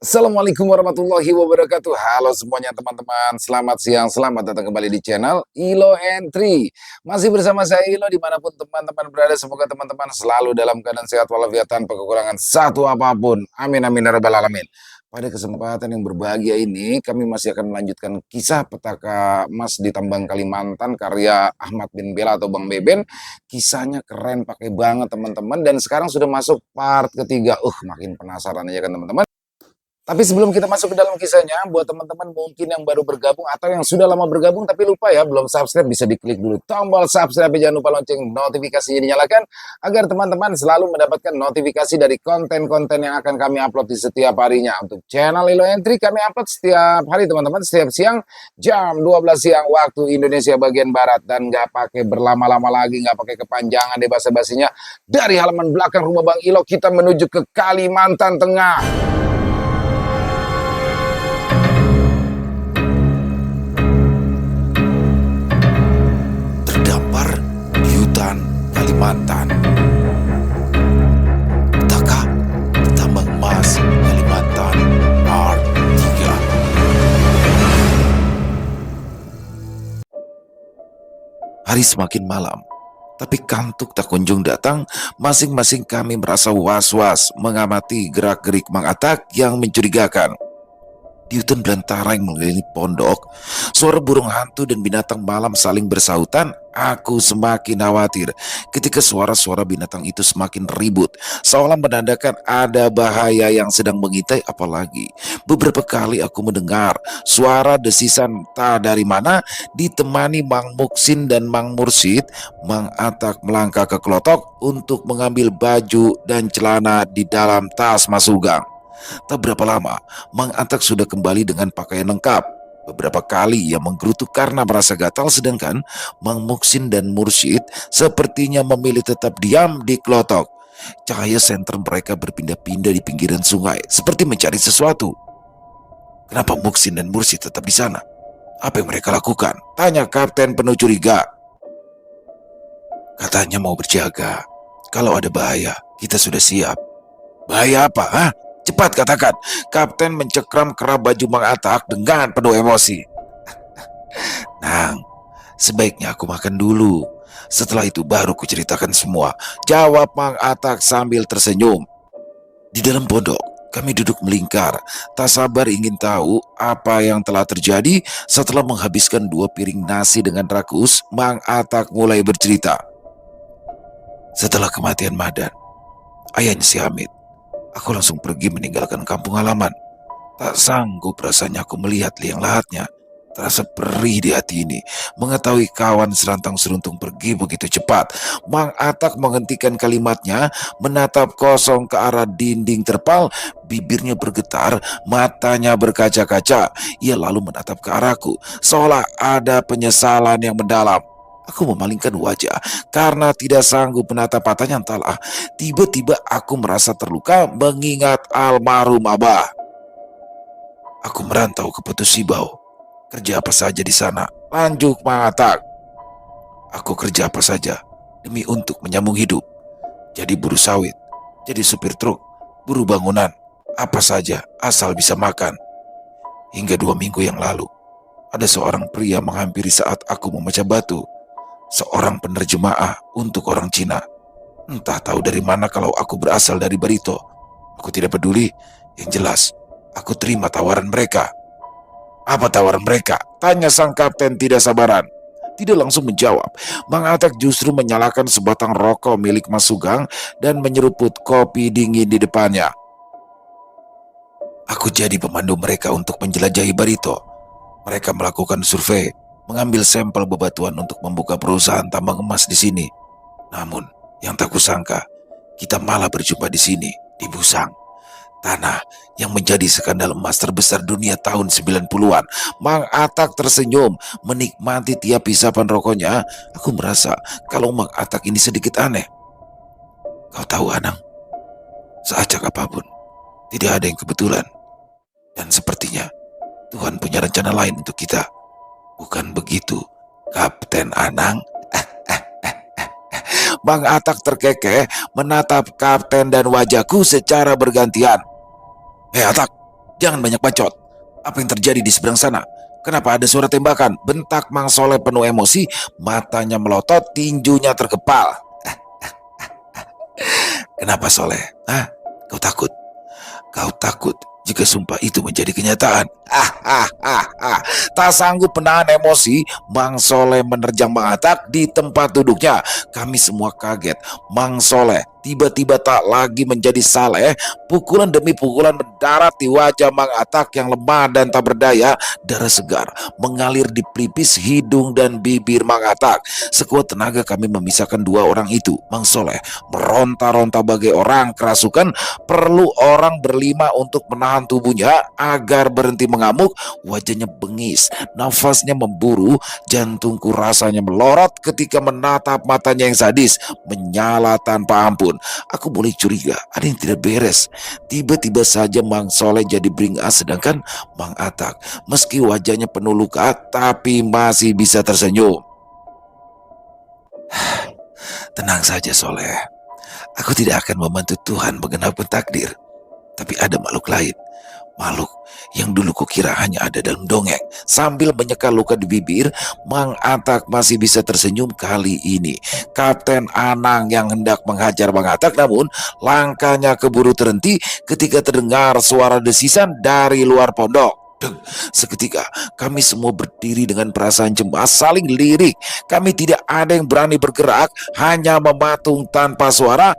Assalamualaikum warahmatullahi wabarakatuh. Halo semuanya teman-teman, selamat siang, selamat datang kembali di channel Ilo Entry. Masih bersama saya Ilo dimanapun teman-teman berada, semoga teman-teman selalu dalam keadaan sehat walafiat tanpa kekurangan satu apapun. Amin amin ya rabbal alamin. Pada kesempatan yang berbahagia ini, kami masih akan melanjutkan kisah petaka emas di Tambang Kalimantan karya Ahmad bin Bella atau Bang Beben. Kisahnya keren, pakai banget teman-teman, dan sekarang sudah masuk part ketiga. Makin penasaran aja kan teman-teman. Tapi sebelum kita masuk ke dalam kisahnya, buat teman-teman mungkin yang baru bergabung atau yang sudah lama bergabung tapi lupa ya, belum subscribe, bisa diklik dulu tombol subscribe, jangan lupa lonceng notifikasinya dinyalakan agar teman-teman selalu mendapatkan notifikasi dari konten-konten yang akan kami upload di setiap harinya. Untuk channel Ilo Entry kami upload setiap hari teman-teman, setiap siang jam 12 siang waktu Indonesia bagian Barat, dan nggak pakai berlama-lama lagi, nggak pakai kepanjangan deh basa-basinya. Dari halaman belakang rumah Bang Ilo kita menuju ke Kalimantan Tengah. Kalimantan. Petaka Tambang Emas Kalimantan Part 3. Hari semakin malam, tapi kantuk tak kunjung datang. Masing-masing kami merasa was-was mengamati gerak-gerik Mang Atak yang mencurigakan. Di hutan belantara yang mengelilingi pondok, suara burung hantu dan binatang malam saling bersautan. Aku semakin khawatir ketika suara-suara binatang itu semakin ribut, seolah menandakan ada bahaya yang sedang mengintai. Apalagi beberapa kali aku mendengar suara desisan tak dari mana. Ditemani Mang Muksin dan Mang Mursid, Mang Atak melangkah ke klotok untuk mengambil baju dan celana di dalam tas Masugang. Tak berapa lama, Mang Atak sudah kembali dengan pakaian lengkap. Beberapa kali ia menggerutu karena merasa gatal, sedangkan Mang Muksin dan Mursyid sepertinya memilih tetap diam di klotok. Cahaya senter mereka berpindah-pindah di pinggiran sungai, seperti mencari sesuatu. Kenapa Muksin dan Mursyid tetap di sana? Apa yang mereka lakukan? Tanya kapten penuh curiga. Katanya mau berjaga. Kalau ada bahaya, kita sudah siap. Bahaya apa, ha? Cepat katakan. Kapten mencekram kerah baju Mang Atak dengan penuh emosi. Nang, sebaiknya aku makan dulu. Setelah itu baru kuceritakan semua, jawab Mang Atak sambil tersenyum. Di dalam pondok, kami duduk melingkar, tak sabar ingin tahu apa yang telah terjadi. Setelah menghabiskan 2 piring nasi dengan rakus, Mang Atak mulai bercerita. Setelah kematian Madan, ayahnya si Hamid, aku langsung pergi meninggalkan kampung halaman. Tak sanggup rasanya aku melihat liang lahatnya. Terasa perih di hati ini mengetahui kawan serantang seruntung pergi begitu cepat. Mang Atak menghentikan kalimatnya, menatap kosong ke arah dinding terpal. Bibirnya bergetar, matanya berkaca-kaca. Ia lalu menatap ke arahku, seolah ada penyesalan yang mendalam. Aku memalingkan wajah karena tidak sanggup menatap matanya. Entahlah, tiba-tiba aku merasa terluka mengingat almarhum Abah. Aku merantau ke Putus Sibau. Kerja apa saja di sana? Lanjut Mang Atak. Aku kerja apa saja demi untuk menyambung hidup. Jadi buruh sawit, jadi supir truk, buruh bangunan, apa saja asal bisa makan. Hingga 2 minggu yang lalu, ada seorang pria menghampiri saat aku memecah batu. Seorang penerjemah untuk orang Cina. Entah tahu dari mana kalau aku berasal dari Barito. Aku tidak peduli, yang jelas aku terima tawaran mereka. Apa tawaran mereka? Tanya sang kapten tidak sabaran. Tidak langsung menjawab, Mang Atak justru menyalakan sebatang rokok milik Mas Sugeng dan menyeruput kopi dingin di depannya. Aku jadi pemandu mereka untuk menjelajahi Barito. Mereka melakukan survei, mengambil sampel bebatuan untuk membuka perusahaan tambang emas di sini. Namun, yang tak kusangka, kita malah berjumpa di sini, di Busang. Tanah yang menjadi skandal emas terbesar dunia tahun 90-an. Mang Atak tersenyum, menikmati tiap hisapan rokoknya. Aku merasa kalau Mang Atak ini sedikit aneh. Kau tahu Anang, seacak apapun, tidak ada yang kebetulan. Dan sepertinya Tuhan punya rencana lain untuk kita. Bukan begitu, Kapten Anang? Mang Atak terkekeh menatap kapten dan wajahku secara bergantian. Hei Atak, Jangan banyak bacot. Apa yang terjadi di seberang sana? Kenapa ada suara tembakan? Bentak Mang Soleh penuh emosi, matanya melotot, tinjunya terkepal. Kenapa Soleh? Hah? Kau takut? Kau takut jika sumpah itu menjadi kenyataan? Tak sanggup menahan emosi, Mang Soleh menerjang Mang Atak di tempat duduknya. Kami semua kaget. Mang Soleh tiba-tiba tak lagi menjadi Saleh. Pukulan demi pukulan mendarat di wajah Mang Atak yang lemah dan tak berdaya. Darah segar mengalir di pelipis, hidung dan bibir Mang Atak. Sekuat tenaga kami memisahkan dua orang itu. Mang Soleh meronta-ronta bagai orang kerasukan. Perlu orang berlima untuk menahan tubuhnya agar berhenti mengamuk. Wajahnya bengis, nafasnya memburu, jantungku rasanya melorot ketika menatap matanya yang sadis, menyala tanpa ampun. Aku mulai curiga, ada yang tidak beres. Tiba-tiba saja Mang Soleh jadi beringas, sedangkan Mang Atak, meski wajahnya penuh luka, tapi masih bisa tersenyum. Tenang saja Soleh, aku tidak akan membantu Tuhan menggenapkan takdir. Tapi ada makhluk lain, makhluk yang dulu kukira hanya ada dalam dongeng. Sambil menyeka luka di bibir, Mang Atak masih bisa tersenyum. Kali ini Kapten Anang yang hendak menghajar Mang Atak, namun langkahnya keburu terhenti ketika terdengar suara desisan dari luar pondok. Seketika kami semua berdiri dengan perasaan cemas, saling lirik. Kami tidak ada yang berani bergerak, hanya mematung tanpa suara.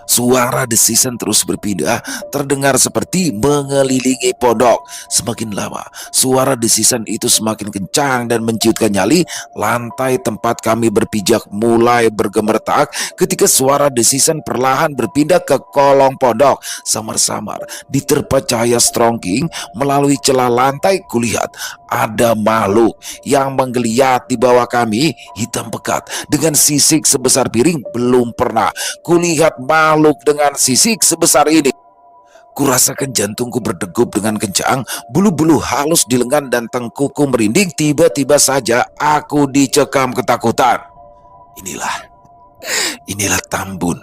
Suara desisan terus berpindah, terdengar seperti mengelilingi pondok. Semakin lama, suara desisan itu semakin kencang dan menciutkan nyali. Lantai tempat kami berpijak mulai bergemertak ketika suara desisan perlahan berpindah ke kolong pondok. Samar-samar, diterpa cahaya strongking melalui celah lantai, kulihat ada makhluk yang menggeliat di bawah kami, hitam pekat dengan sisik sebesar piring. Belum pernah kulihat makhluk dengan sisik sebesar ini. Kurasakan jantungku berdegup dengan kencang, bulu-bulu halus di lengan dan tengkukku merinding. Tiba-tiba saja aku dicekam ketakutan. Inilah Tambun,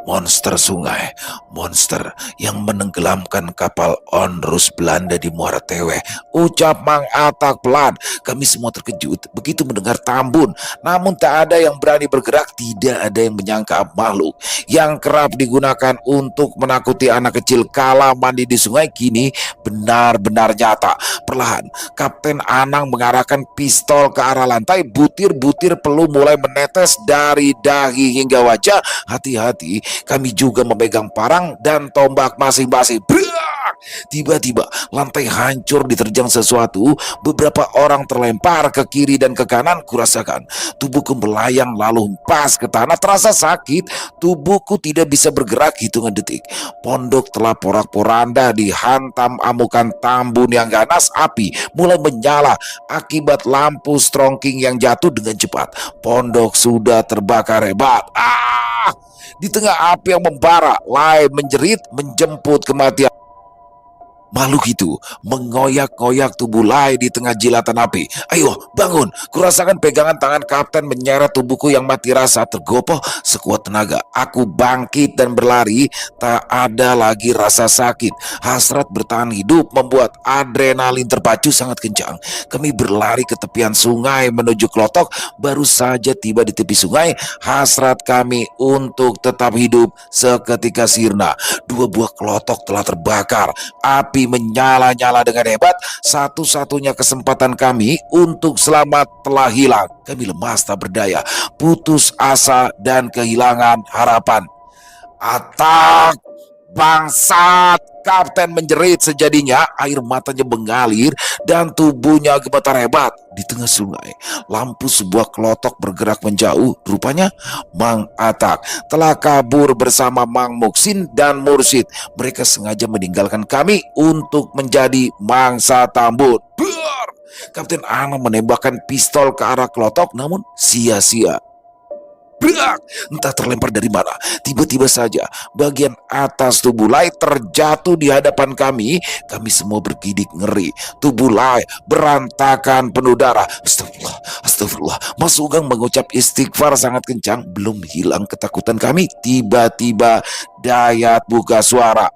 monster sungai, monster yang menenggelamkan kapal Onrus Belanda di Muara Tewe, ucap Mang Atak pelan. Kami semua terkejut begitu mendengar Tambun, namun tak ada yang berani bergerak. Tidak ada yang menyangka makhluk yang kerap digunakan untuk menakuti anak kecil kala mandi di sungai kini benar-benar nyata. Perlahan, Kapten Anang mengarahkan pistol ke arah lantai. Butir-butir peluh mulai menetes dari dahi hingga wajah. Hati-hati, kami juga memegang parang dan tombak masing-masing. Tiba-tiba lantai hancur diterjang sesuatu. Beberapa orang terlempar ke kiri dan ke kanan. Kurasakan tubuhku melayang lalu hempas ke tanah. Terasa sakit. Tubuhku tidak bisa bergerak hitungan detik. Pondok telah porak-poranda dihantam amukan Tambun yang ganas. Api mulai menyala akibat lampu strongking yang jatuh dengan cepat. Pondok sudah terbakar hebat. Di tengah api yang membara, Lai menjerit menjemput kematian. Makhluk itu mengoyak-ngoyak tubuh Lai di tengah jilatan api. Ayo bangun, kurasakan pegangan tangan kapten menyeret tubuhku yang mati rasa. Tergopoh sekuat tenaga, aku bangkit dan berlari. Tak ada lagi rasa sakit. Hasrat bertahan hidup membuat adrenalin terpacu sangat kencang. Kami berlari ke tepian sungai menuju klotok. Baru saja tiba di tepi sungai, hasrat kami untuk tetap hidup seketika sirna. Dua buah klotok telah terbakar. Api menyala-nyala dengan hebat. Satu-satunya kesempatan kami untuk selamat telah hilang. Kami lemas tak berdaya, putus asa dan kehilangan harapan. Atak! Bangsat! Kapten menjerit sejadinya, air matanya mengalir dan tubuhnya gemetar hebat. Di tengah sungai, lampu sebuah klotok bergerak menjauh. Rupanya Mang Atak telah kabur bersama Mang Muksin dan Mursid. Mereka sengaja meninggalkan kami untuk menjadi mangsa Tambun. Kapten Anang menembakkan pistol ke arah klotok, namun sia-sia. Entah terlempar dari mana, tiba-tiba saja bagian atas tubuh Lai terjatuh di hadapan kami. Kami semua bergidik ngeri. Tubuh Lai berantakan penuh darah. Astagfirullah, astagfirullah. Mas Sugeng mengucap istighfar sangat kencang. Belum hilang ketakutan kami, tiba-tiba Dayat buka suara.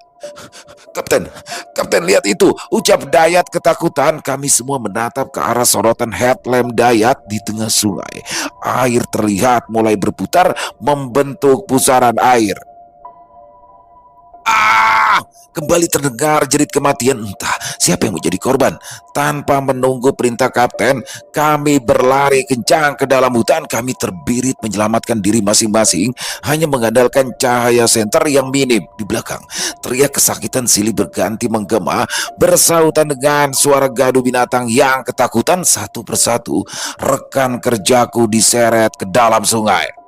Kapten, Kapten lihat itu, ucap Dayat ketakutan. Kami semua menatap ke arah sorotan headlamp Dayat di tengah sungai. Air terlihat mulai berputar membentuk pusaran air. Ah! Kembali terdengar jerit kematian, entah siapa yang menjadi korban. Tanpa menunggu perintah kapten, kami berlari kencang ke dalam hutan. Kami terbirit menyelamatkan diri masing-masing, hanya mengandalkan cahaya senter yang minim. Di belakang, teriak kesakitan silih berganti menggema, bersautan dengan suara gaduh binatang yang ketakutan. Satu persatu, rekan kerjaku diseret ke dalam sungai.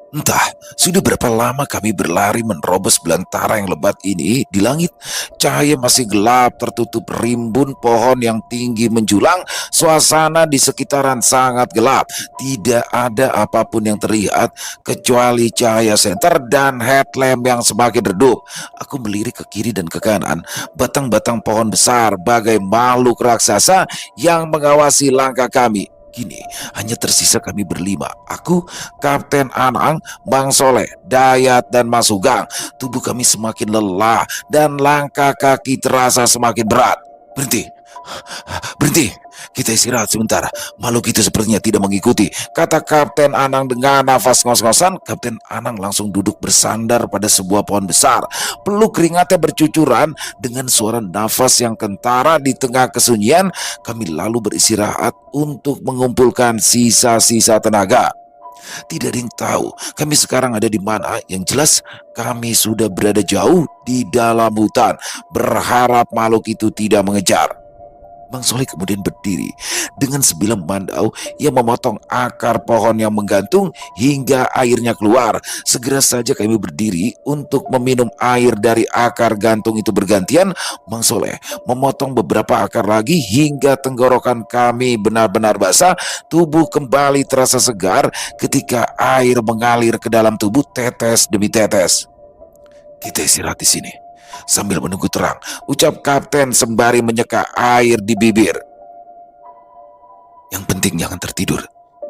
Entah sudah berapa lama kami berlari menerobos belantara yang lebat ini. Di langit, cahaya masih gelap tertutup rimbun pohon yang tinggi menjulang. Suasana di sekitaran sangat gelap. Tidak ada apapun yang terlihat kecuali cahaya senter dan headlamp yang semakin redup. Aku melirik ke kiri dan ke kanan. Batang-batang pohon besar bagai makhluk raksasa yang mengawasi langkah kami. Kini hanya tersisa kami berlima. Aku, Kapten Anang, Bang Soleh, Dayat, dan Mas Sugeng. Tubuh kami semakin lelah dan langkah kaki terasa semakin berat. Berhenti, berhenti. Kita istirahat sebentar. Makhluk itu sepertinya tidak mengikuti, kata Kapten Anang dengan nafas ngos-ngosan. Kapten Anang langsung duduk bersandar pada sebuah pohon besar. Peluk keringatnya bercucuran. Dengan suara nafas yang kentara di tengah kesunyian, kami lalu beristirahat untuk mengumpulkan sisa-sisa tenaga. Tidak ada yang tahu kami sekarang ada di mana. Yang jelas kami sudah berada jauh di dalam hutan, berharap makhluk itu tidak mengejar. Bang Soleh kemudian berdiri dengan sebilah mandau yang memotong akar pohon yang menggantung hingga airnya keluar. Segera saja kami berdiri untuk meminum air dari akar gantung itu bergantian. Bang Soleh memotong beberapa akar lagi hingga tenggorokan kami benar-benar basah. Tubuh kembali terasa segar ketika air mengalir ke dalam tubuh tetes demi tetes. Kita istirahat di sini sambil menunggu terang, ucap kapten sembari menyeka air di bibir. Yang penting jangan tertidur.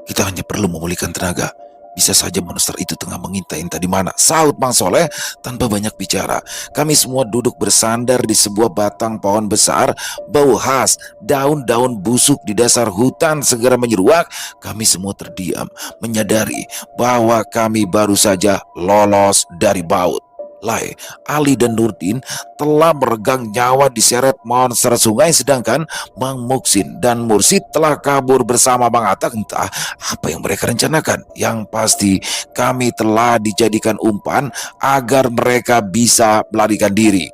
Kita hanya perlu memulihkan tenaga. Bisa saja monster itu tengah mengintai entah di mana, sahut Bang Soleh tanpa banyak bicara. Kami semua duduk bersandar di sebuah batang pohon besar. Bau khas daun-daun busuk di dasar hutan segera menyeruak. Kami semua terdiam, menyadari bahwa kami baru saja lolos dari baut. Lai, Ali, dan Nurdin telah meregang nyawa diseret monster sungai, sedangkan Mang Muksin dan Mursid telah kabur bersama Bang Atak. Entah apa yang mereka rencanakan. Yang pasti kami telah dijadikan umpan agar mereka bisa melarikan diri.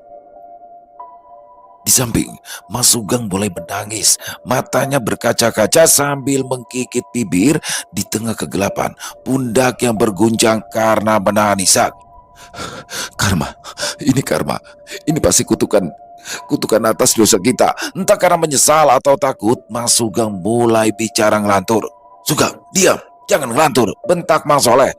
Di samping, Mas Sugeng mulai menangis. Matanya berkaca-kaca sambil menggigit bibir. Di tengah kegelapan, pundak yang berguncang karena menahan isak. Karma, ini karma. Ini pasti kutukan atas dosa kita. Entah karena menyesal atau takut, Mas Sugeng mulai bicara ngelantur. Sugeng, diam, jangan ngelantur, bentak Mang Soleh.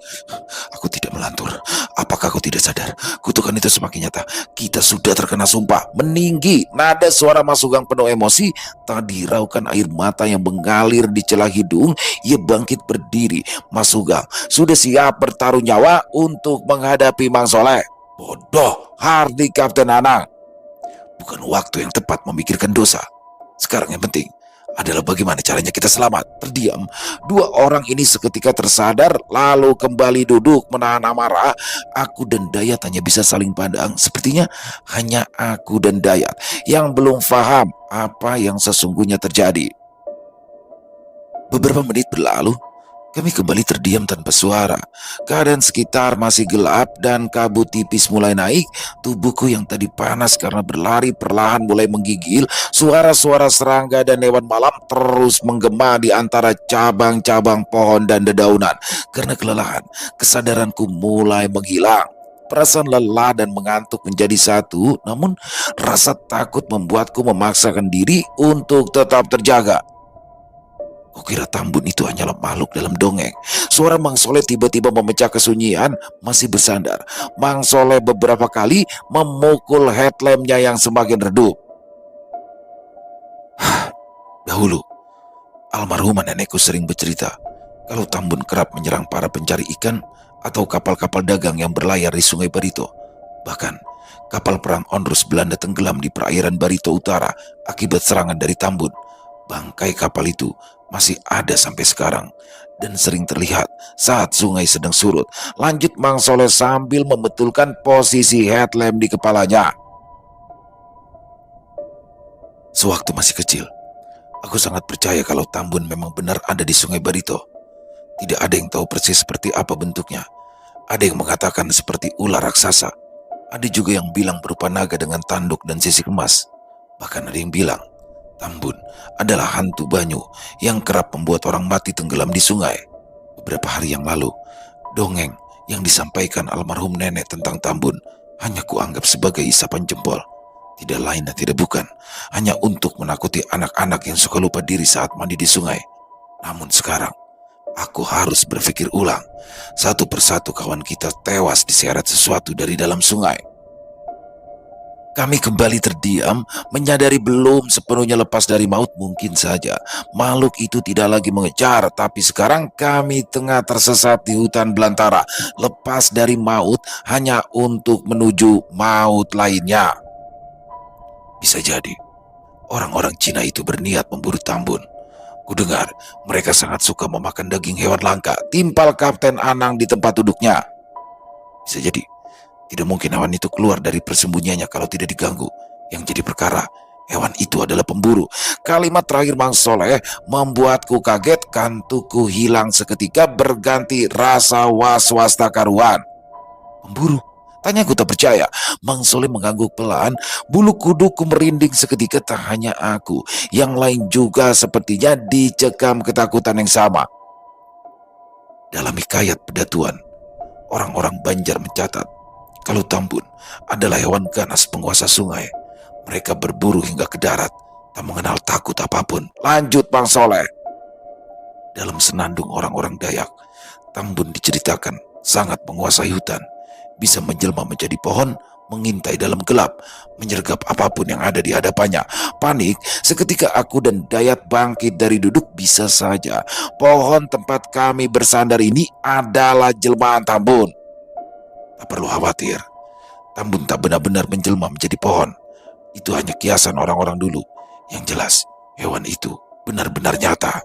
Aku tidak melantur. Apakah kau tidak sadar? Kutukan itu semakin nyata. Kita sudah terkena sumpah. Meninggi. Nada suara Mas Sugeng penuh emosi. Tak diraukan air mata yang mengalir di celah hidung. Ia bangkit berdiri. Mas Sugeng sudah siap bertaruh nyawa untuk menghadapi Mang Soleh. Bodoh, hardi Kapten Anang. Bukan waktu yang tepat memikirkan dosa. Sekarang yang penting adalah bagaimana caranya kita selamat. Terdiam, dua orang ini seketika tersadar, lalu kembali duduk menahan amarah. Aku dan Dayat hanya bisa saling pandang. Sepertinya hanya aku dan Dayat yang belum paham apa yang sesungguhnya terjadi. Beberapa menit berlalu, kami kembali terdiam tanpa suara. Keadaan sekitar masih gelap dan kabut tipis mulai naik. Tubuhku yang tadi panas karena berlari perlahan mulai menggigil. Suara-suara serangga dan hewan malam terus menggema di antara cabang-cabang pohon dan dedaunan. Karena kelelahan, kesadaranku mulai menghilang. Perasaan lelah dan mengantuk menjadi satu, namun rasa takut membuatku memaksakan diri untuk tetap terjaga. Kukira Tambun itu hanyalah makhluk dalam dongeng. Suara Mang Soleh tiba-tiba memecah kesunyian. Masih bersandar, Mang Soleh beberapa kali memukul headlampnya yang semakin redup. Dahulu, almarhumah nenekku sering bercerita kalau Tambun kerap menyerang para pencari ikan atau kapal-kapal dagang yang berlayar di Sungai Barito. Bahkan Kapal perang Onrus Belanda tenggelam di perairan Barito Utara akibat serangan dari Tambun. Bangkai kapal itu masih ada sampai sekarang dan sering terlihat saat sungai sedang surut. Lanjut Mang Soleh sambil membetulkan posisi headlamp di kepalanya. Sewaktu masih kecil, aku sangat percaya kalau Tambun memang benar ada di sungai Barito. Tidak ada yang tahu persis seperti apa bentuknya. Ada yang mengatakan seperti ular raksasa. Ada juga yang bilang berupa naga dengan tanduk dan sisik emas. Bahkan ada yang bilang Tambun adalah hantu banyu yang kerap membuat orang mati tenggelam di sungai. Beberapa hari yang lalu, dongeng yang disampaikan almarhum nenek tentang Tambun hanya kuanggap sebagai isapan jempol. Tidak lain dan tidak bukan, hanya untuk menakuti anak-anak yang suka lupa diri saat mandi di sungai. Namun sekarang, aku harus berpikir ulang. Satu persatu kawan kita tewas diseret sesuatu dari dalam sungai. Kami kembali terdiam, menyadari belum sepenuhnya lepas dari maut. Mungkin saja makhluk itu tidak lagi mengejar, tapi sekarang kami tengah tersesat di hutan belantara, lepas dari maut hanya untuk menuju maut lainnya. Bisa jadi orang-orang Cina itu berniat memburu Tambun. Kudengar mereka sangat suka memakan daging hewan langka. Timpal Kapten Anang di tempat duduknya. Bisa jadi tidak mungkin hewan itu keluar dari persembunyiannya kalau tidak diganggu. Yang jadi perkara, hewan itu adalah pemburu. Kalimat terakhir Mang Soleh membuatku kaget. Kantukku hilang seketika, berganti rasa was-was tak karuan. Pemburu? Tanyaku tak percaya. Mang Soleh mengangguk pelan. Bulu kuduku merinding seketika. Tak hanya aku, yang lain juga sepertinya dicekam ketakutan yang sama. Dalam hikayat pedatuan, orang-orang Banjar mencatat kalau Tambun adalah hewan ganas penguasa sungai. Mereka berburu hingga ke darat, tak mengenal takut apapun. Lanjut Mang Soleh. Dalam senandung orang-orang Dayak, Tambun diceritakan sangat menguasai hutan. Bisa menjelma menjadi pohon, mengintai dalam gelap, menyergap apapun yang ada di hadapannya. Panik, seketika aku dan Dayat bangkit dari duduk. Bisa saja pohon tempat kami bersandar ini adalah jelmaan Tambun. Tak perlu khawatir, Tambun tak benar-benar menjelma menjadi pohon. Itu hanya kiasan orang-orang dulu. Yang jelas, hewan itu benar-benar nyata.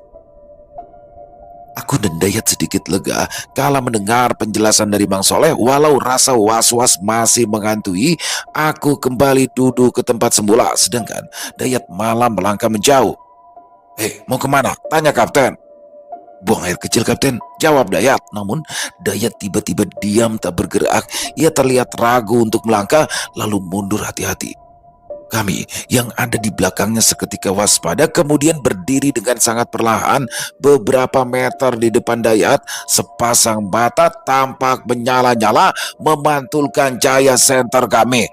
Aku dan Dayat sedikit lega kala mendengar penjelasan dari Mang Soleh. Walau rasa was-was masih menghantui, aku kembali duduk ke tempat semula. Sedangkan Dayat malah melangkah menjauh. Mau kemana? Tanya Kapten. Buang air kecil Kapten, jawab Dayat. Namun Dayat tiba-tiba diam tak bergerak. Ia terlihat ragu untuk melangkah, lalu mundur hati-hati. Kami yang ada di belakangnya seketika waspada, kemudian berdiri dengan sangat perlahan. Beberapa meter di depan Dayat, sepasang mata tampak menyala-nyala memantulkan cahaya senter kami.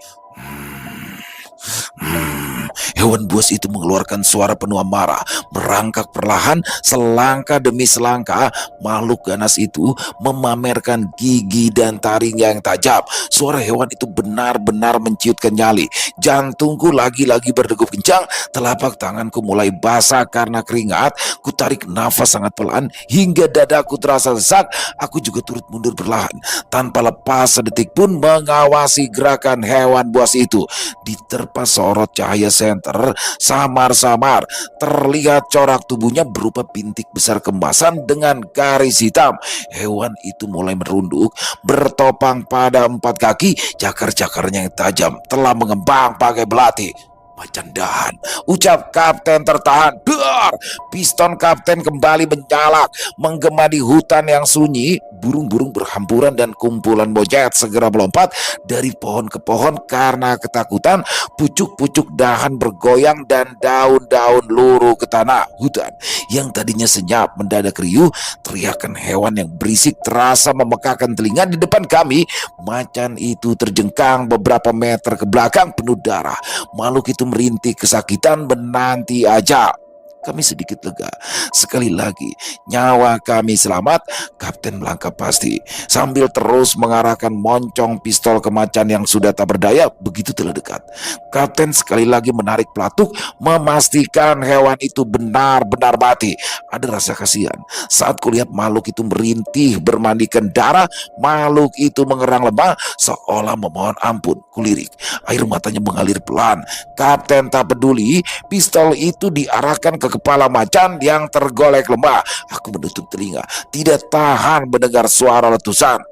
Hewan buas itu mengeluarkan suara penuh amarah, merangkak perlahan selangkah demi selangkah. Makhluk ganas itu memamerkan gigi dan taringnya yang tajam. Suara hewan itu benar-benar menciutkan nyali. Jantungku lagi-lagi berdegup kencang. Telapak tanganku mulai basah karena keringat. Ku tarik nafas sangat pelan hingga dadaku terasa sesak. Aku juga turut mundur perlahan, tanpa lepas sedetik pun mengawasi gerakan hewan buas itu. Diterpa sorot cahaya senter, samar-samar terlihat corak tubuhnya berupa bintik besar kemasan dengan garis hitam. Hewan itu mulai merunduk, bertopang pada 4 kaki. Cakar-cakarnya yang tajam telah mengembang bagai belati. Macan dahan, ucap Kapten tertahan. Dar! Piston Kapten kembali menyalak, menggema di hutan yang sunyi. Burung-burung berhamburan dan kumpulan monyet segera melompat dari pohon ke pohon karena ketakutan. Pucuk-pucuk dahan bergoyang dan daun-daun luruh ke tanah. Hutan yang tadinya senyap mendadak riuh. Teriakan hewan yang berisik terasa memekakan telinga di depan kami. Macan itu terjengkang beberapa meter ke belakang penuh darah. Makhluk itu merintih kesakitan menanti ajal. Kami sedikit lega. Sekali lagi, nyawa kami selamat. Kapten melangkah pasti sambil terus mengarahkan moncong pistol ke macan yang sudah tak berdaya begitu telah dekat. Kapten sekali lagi menarik pelatuk, memastikan hewan itu benar-benar mati. Ada rasa kasihan saat kulihat makhluk itu merintih bermandikan darah. Makhluk itu mengerang lemah seolah memohon ampun. Kulirik, air matanya mengalir pelan. Kapten tak peduli, pistol itu diarahkan ke kepala macan yang tergolek lemah. Aku menutup telinga, tidak tahan mendengar suara letusan.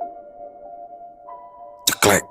Ceklek,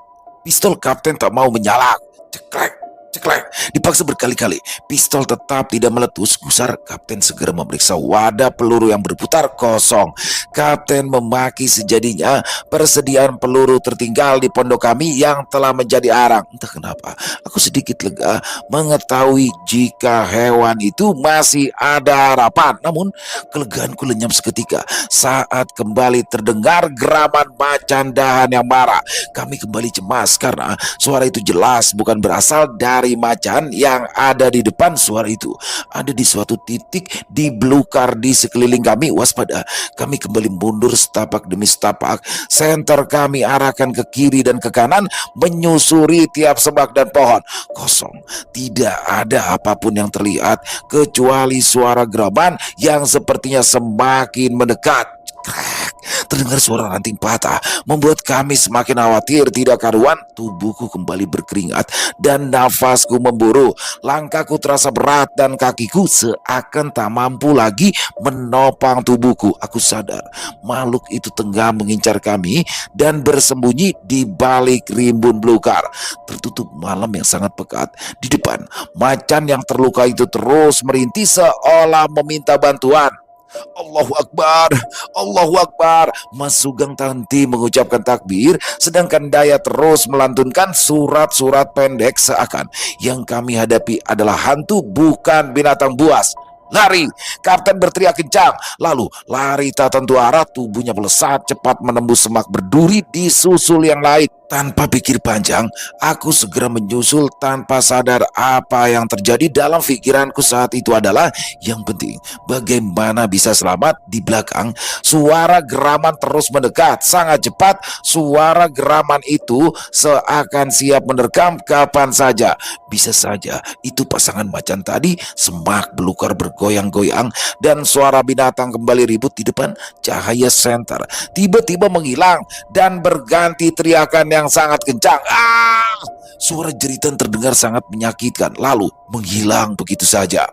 pistol kapten tak mau menyala. Ceklek, ceklek, dipaksa berkali-kali. Pistol tetap tidak meletus. Gusar, kapten segera memeriksa wadah peluru yang berputar kosong. Kapten memaki sejadinya persediaan peluru tertinggal di pondok kami yang telah menjadi arang. Entah kenapa, aku sedikit lega mengetahui jika hewan itu masih ada harapan. Namun, kelegaanku lenyap seketika saat kembali terdengar geraman macan dahan yang marah. Kami kembali cemas karena suara itu jelas bukan berasal dari macan yang ada di depan. Suara itu ada di suatu titik di belukar di sekeliling kami. Waspada, kami kembali mundur setapak demi setapak. Senter kami arahkan ke kiri dan ke kanan, menyusuri tiap semak dan pohon. Kosong, tidak ada apapun yang terlihat kecuali suara geraman yang sepertinya semakin mendekat. Krek, terdengar suara ranting patah, membuat kami semakin khawatir. Tidak karuan, tubuhku kembali berkeringat dan nafasku memburu. Langkahku terasa berat dan kakiku seakan tak mampu lagi menopang tubuhku. Aku sadar makhluk itu tengah mengincar kami dan bersembunyi di balik rimbun belukar. Tertutup malam yang sangat pekat. Di depan, macan yang terluka itu terus merintih seolah meminta bantuan. Allahu Akbar, Allahu Akbar. Mas Sugeng tak henti mengucapkan takbir, sedangkan Daya terus melantunkan surat-surat pendek seakan yang kami hadapi adalah hantu bukan binatang buas. Lari! Kapten berteriak kencang. Lalu lari tak tentu arah, tubuhnya melesat cepat menembus semak berduri di susul yang lain. Tanpa pikir panjang, aku segera menyusul tanpa sadar apa yang terjadi. Dalam pikiranku saat itu adalah yang penting bagaimana bisa selamat. Di belakang, suara geraman terus mendekat. Sangat cepat, suara geraman itu seakan siap menerkam kapan saja. Bisa saja itu pasangan macan tadi. Semak belukar bergoyang-goyang dan suara binatang kembali ribut di depan. Cahaya senter tiba-tiba menghilang dan berganti teriakan yang sangat kencang. Ah! Suara jeritan terdengar sangat menyakitkan, lalu menghilang begitu saja.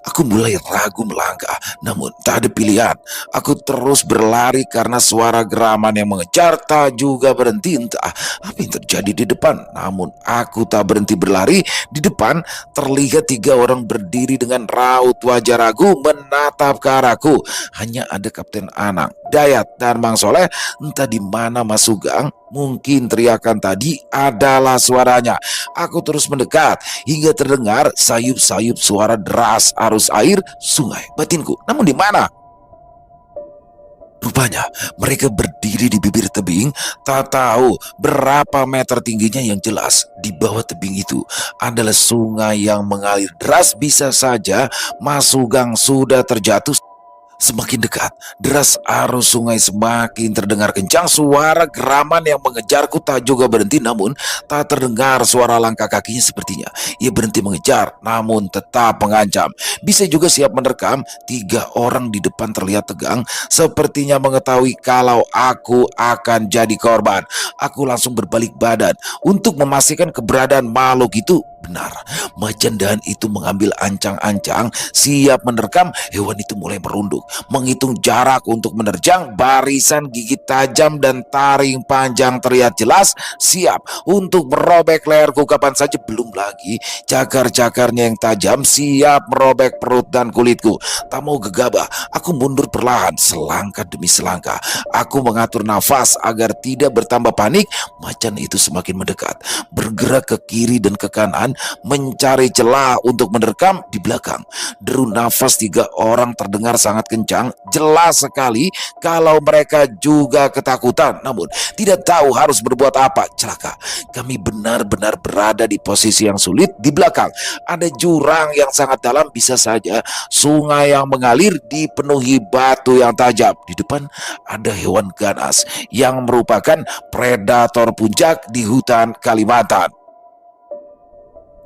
Aku mulai ragu melangkah, namun tak ada pilihan. Aku terus berlari karena suara geraman yang mengejar tak juga berhenti. Entah apa yang terjadi di depan, namun aku tak berhenti berlari. Di depan terlihat 3 orang berdiri dengan raut wajah ragu menatap ke arahku. Hanya ada Kapten Anang, Dayat, dan Mang Soleh. Entah di mana Mas Sugeng. Mungkin teriakan tadi adalah suaranya. Aku terus mendekat hingga terdengar sayup-sayup suara deras arus air sungai. Batinku, namun di mana? Rupanya mereka berdiri di bibir tebing, tak tahu berapa meter tingginya. Yang jelas di bawah tebing itu adalah sungai yang mengalir deras. Bisa saja Mas Sugeng sudah terjatuh. Semakin dekat, deras arus sungai semakin terdengar kencang. Suara geraman yang mengejarku tak juga berhenti, namun tak terdengar suara langkah kakinya. Sepertinya ia berhenti mengejar, namun tetap mengancam. Bisa juga siap menerkam. 3 orang di depan terlihat tegang, sepertinya mengetahui kalau aku akan jadi korban. Aku langsung berbalik badan untuk memastikan keberadaan makhluk itu. Benar, macan dahan itu mengambil ancang-ancang, siap menerkam. Hewan itu mulai merunduk, menghitung jarak untuk menerjang. Barisan gigi tajam dan taring panjang terlihat jelas, siap untuk merobek leherku kapan saja. Belum lagi cakar-cakarnya yang tajam, siap merobek perut dan kulitku. Tak mau gegabah, aku mundur perlahan, selangkah demi selangkah. Aku mengatur nafas agar tidak bertambah panik. Macan itu semakin mendekat, bergerak ke kiri dan ke kanan, mencari celah untuk menerkam. Di belakang, deru nafas 3 orang terdengar sangat kencang. Jelas sekali kalau mereka juga juga ketakutan, namun tidak tahu harus berbuat apa. Celaka, kami benar-benar berada di posisi yang sulit. Di belakang ada jurang yang sangat dalam, bisa saja sungai yang mengalir dipenuhi batu yang tajam. Di depan ada hewan ganas yang merupakan predator puncak di hutan Kalimantan.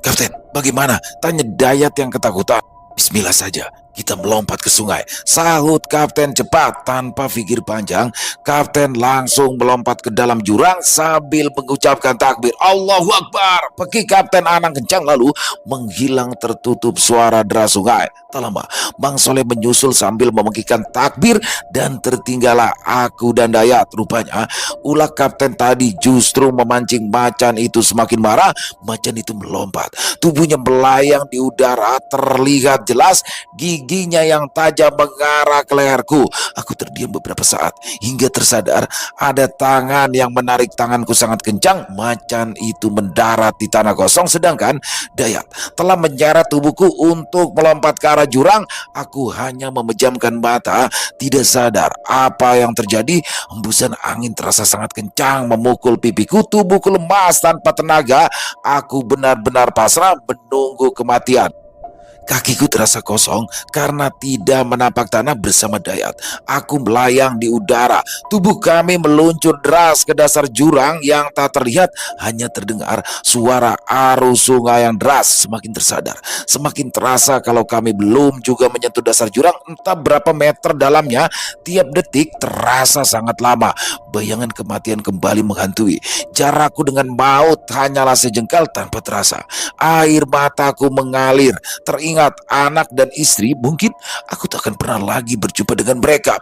Kapten, bagaimana? Tanya Dayat yang ketakutan. Bismillah saja, kita melompat ke sungai, sahut Kapten cepat. Tanpa pikir panjang, Kapten langsung melompat ke dalam jurang sambil mengucapkan takbir. Allahu Akbar. Peki Kapten Anang kencang lalu menghilang tertutup suara deras sungai. Tak lama, Bang Soleh menyusul sambil memekikkan takbir dan tertinggallah aku dan Dayat. Rupanya ulah Kapten tadi justru memancing macan itu semakin marah. Macan itu melompat, tubuhnya melayang di udara, terlihat jelas giginya yang tajam mengarah ke leherku. Aku terdiam beberapa saat hingga tersadar ada tangan yang menarik tanganku sangat kencang. Macan itu mendarat di tanah kosong, sedangkan Dayat telah menyeret tubuhku untuk melompat ke arah jurang. Aku hanya memejamkan mata, tidak sadar apa yang terjadi. Hembusan angin terasa sangat kencang memukul pipiku, tubuhku lemas tanpa tenaga. Aku benar-benar pasrah menunggu kematian. Kakiku terasa kosong karena tidak menapak tanah bersama Dayat. Aku melayang di udara. Tubuh kami meluncur deras ke dasar jurang yang tak terlihat. Hanya terdengar suara arus sungai yang deras. Semakin tersadar, semakin terasa kalau kami belum juga menyentuh dasar jurang. Entah berapa meter dalamnya. Tiap detik terasa sangat lama. Bayangan kematian kembali menghantui. Jarakku dengan maut hanyalah sejengkal. Tanpa terasa, air mataku mengalir. Teringat anak dan istri, mungkin aku tak akan pernah lagi berjumpa dengan mereka.